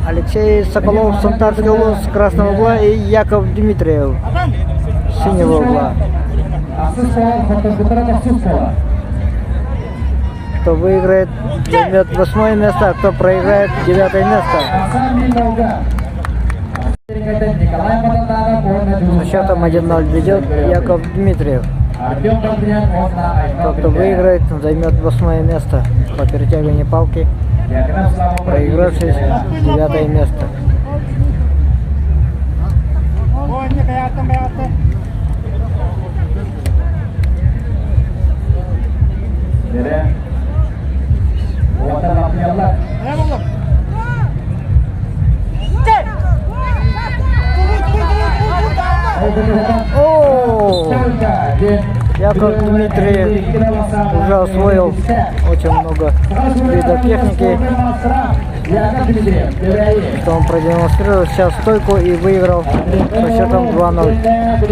Алексей Соколов, Сантарский улус, красного угла, и Яков Дмитриев, синего угла. Кто выиграет, займет 8 место, а кто проиграет, 9 место. Со счетом 1-0 ведет Яков Дмитриев. Тот, кто выиграет, займет 8 место по перетягиванию палки, проигравший 9 место. Яков Дмитриев уже освоил очень много видов техники, что он продемонстрировал сейчас стойку и выиграл со счетом 2-0.